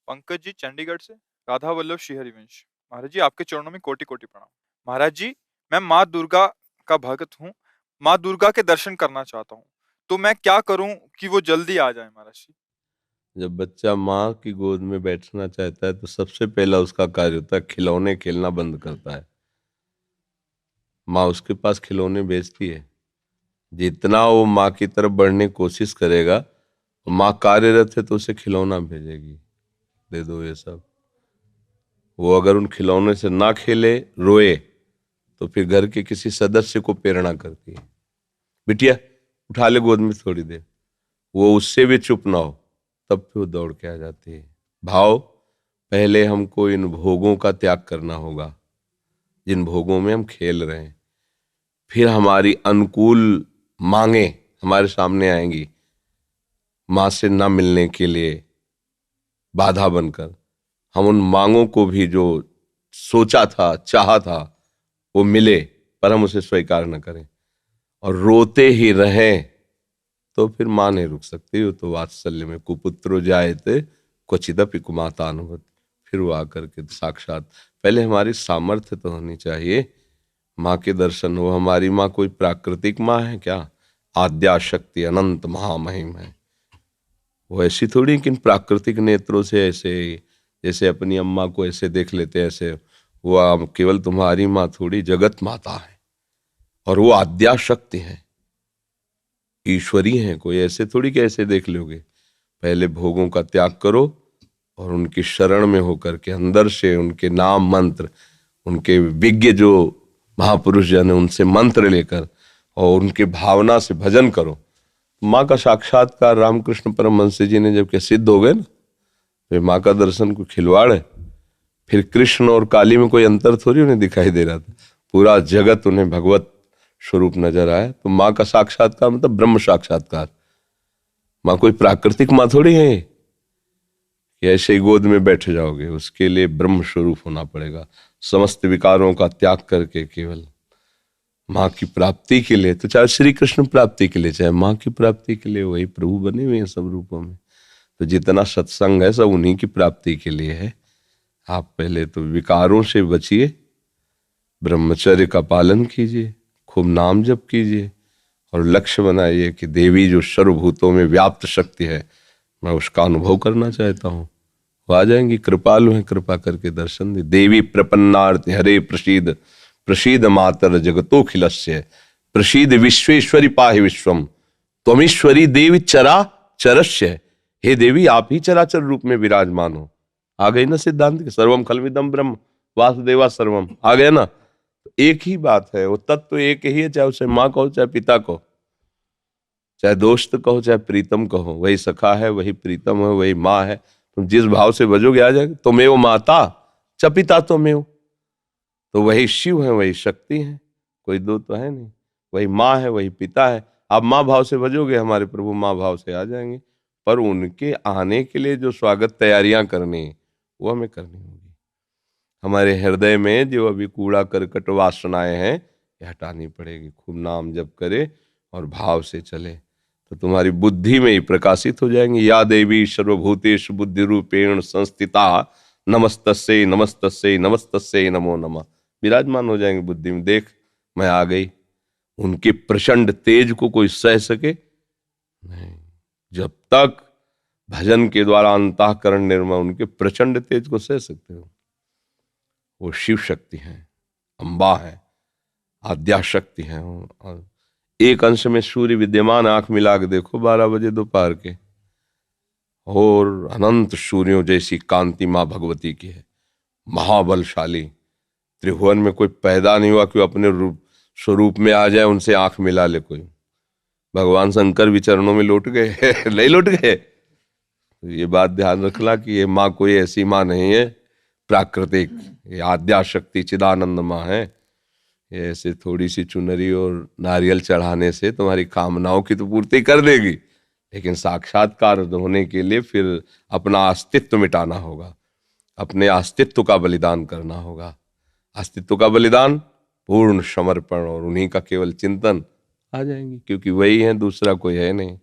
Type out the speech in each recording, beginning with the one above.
पंकज जी चंडीगढ़ से। राधा वल्लभ श्री हरिवंश। महाराज जी आपके चरणों में कोटि कोटि प्रणाम। महाराज जी मैं माँ दुर्गा का भक्त हूँ। माँ दुर्गा के दर्शन करना चाहता हूँ, तो मैं क्या करूँ कि वो जल्दी आ जाए महाराज जी। जब बच्चा माँ की गोद में बैठना चाहता है तो सबसे पहला उसका कार्य होता है खिलौने खेलना बंद करता है। माँ उसके पास खिलौने भेजती है। जितना वो माँ की तरफ बढ़ने की कोशिश करेगा, माँ कार्यरत है तो उसे खिलौना भेजेगी, दे दो ये सब। वो अगर उन खिलौने से ना खेले, रोए, तो फिर घर के किसी सदस्य को प्रेरणा करती है, बिटिया उठा ले गोद में थोड़ी देर। वो उससे भी चुप ना हो, तब फिर वो दौड़ के आ जाती है। भाव, पहले हमको इन भोगों का त्याग करना होगा जिन भोगों में हम खेल रहे हैं। फिर हमारी अनुकूल मांगे हमारे सामने आएंगी, माँ से ना मिलने के लिए बाधा बनकर। हम उन मांगों को भी जो सोचा था, चाहा था, वो मिले, पर हम उसे स्वीकार न करें और रोते ही रहें, तो फिर माँ नहीं रुक सकती। वो तो वात्सल्य में कुपुत्रो जायते क्वचिदपि कुमाता अनुभूत। फिर वो आकर के साक्षात, पहले हमारी सामर्थ्य तो होनी चाहिए, माँ के दर्शन हो। हमारी माँ कोई प्राकृतिक माँ है क्या? आद्या शक्ति अनंत महामहिम है। वो ऐसी थोड़ी कि इन प्राकृतिक नेत्रों से ऐसे, जैसे अपनी अम्मा को ऐसे देख लेते हैं ऐसे। वो केवल तुम्हारी माँ थोड़ी, जगत माता है और वो आद्या शक्ति है, ईश्वरी हैं। कोई ऐसे थोड़ी कि ऐसे देख लोगे। पहले भोगों का त्याग करो और उनकी शरण में होकर के अंदर से उनके नाम मंत्र, उनके विज्ञ जो महापुरुष जन है उनसे मंत्र लेकर और उनके भावना से भजन करो। माँ का साक्षात्कार रामकृष्ण परमहंस जी ने जब के सिद्ध हो गए ना, तो माँ का दर्शन को खिलवाड़ है। फिर कृष्ण और काली में कोई अंतर थोड़ी उन्हें दिखाई दे रहा था, पूरा जगत उन्हें भगवत स्वरूप नजर आया। तो माँ का साक्षात्कार मतलब ब्रह्म साक्षात्कार। माँ कोई प्राकृतिक माँ थोड़ी है कि ऐसे ही गोद में बैठ जाओगे। उसके लिए ब्रह्म स्वरूप होना पड़ेगा, समस्त विकारों का त्याग करके केवल माँ की प्राप्ति के लिए। तो चाहे श्री कृष्ण प्राप्ति के लिए, चाहे माँ की प्राप्ति के लिए, वही प्रभु बने हुए हैं सब रूपों में। तो जितना सत्संग है सब उन्हीं की प्राप्ति के लिए है। आप पहले तो विकारों से बचिए, ब्रह्मचर्य का पालन कीजिए, खूब नाम जप कीजिए और लक्ष्य बनाइए कि देवी जो सर्वभूतों में व्याप्त शक्ति है, मैं उसका अनुभव करना चाहता हूँ। वो आ जाएंगी, कृपालु हैं, कृपा करके दर्शन दे। देवी प्रपन्नार्ति हरे प्रसीद, प्रसीद मातर जगतोखिलस्य, प्रसीद विश्वेश्वरी पाहि विश्वम, त्वमीश्वरी देवी चरा चरस्य। हे देवी आप ही चराचर रूप में विराजमान हो। आ गई ना सिद्धांत के सर्वम खलविदम ब्रह्म वासुदेवा सर्वम, आ गया ना। तो एक ही बात है, वो तत्व तो एक ही है, चाहे उसे माँ कहो चाहे पिता कहो, चाहे दोस्त कहो चाहे प्रीतम कहो। वही सखा है, वही प्रीतम है, वही माँ है। तुम जिस भाव से भजोगे आ जाएगा। तुम्हें माता च पिता तुम्हें, तो वही शिव है, वही शक्ति है, कोई दो तो है नहीं। वही माँ है, वही पिता है। आप माँ भाव से भजोगे, हमारे प्रभु माँ भाव से आ जाएंगे। पर उनके आने के लिए जो स्वागत तैयारियां करनी है वो हमें करनी होगी। हमारे हृदय में जो अभी कूड़ा करकट वासनाएं हैं ये हटानी पड़ेगी। खूब नाम जप करे और भाव से चले तो तुम्हारी बुद्धि में ही प्रकाशित हो जाएंगी। या देवी सर्वभूतेषु बुद्धि रूपेण संस्थिता नमस्तस्यै नमस्तस्यै नमस्तस्यै नमो नमः। विराजमान हो जाएंगे बुद्धि में। देख मैं आ गई। उनके प्रचंड तेज को कोई सह सके नहीं। जब तक भजन के द्वारा अंतःकरण निर्मल, उनके प्रचंड तेज को सह सकते हो। वो शिव शक्ति है, अम्बा है, आद्या शक्ति है। और एक अंश में सूर्य विद्यमान, आंख मिला के देखो 12 बजे दोपहर के, और अनंत सूर्यों जैसी कांति माँ भगवती की है। महाबलशाली, त्रिभुवन में कोई पैदा नहीं हुआ कि अपने रूप स्वरूप में आ जाए, उनसे आंख मिला ले कोई। भगवान शंकर भी चरणों में लौट गए नहीं लौट गए। तो ये बात ध्यान रखना कि ये माँ कोई ऐसी माँ नहीं है प्राकृतिक, ये आद्या शक्ति चिदानंद माँ है। ये ऐसे थोड़ी सी चुनरी और नारियल चढ़ाने से तुम्हारी कामनाओं की तो पूर्ति कर देगी, लेकिन साक्षात्कार होने के लिए फिर अपना अस्तित्व मिटाना होगा, अपने अस्तित्व का बलिदान करना होगा। अस्तित्व का बलिदान, पूर्ण समर्पण और उन्हीं का केवल चिंतन, आ जाएंगी। क्योंकि वही है, दूसरा कोई है नहीं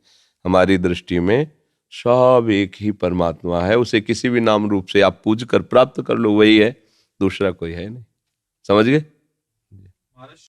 हमारी दृष्टि में। सब एक ही परमात्मा है, उसे किसी भी नाम रूप से आप पूज कर प्राप्त कर लो, वही है, दूसरा कोई है नहीं। समझ गए? महाराज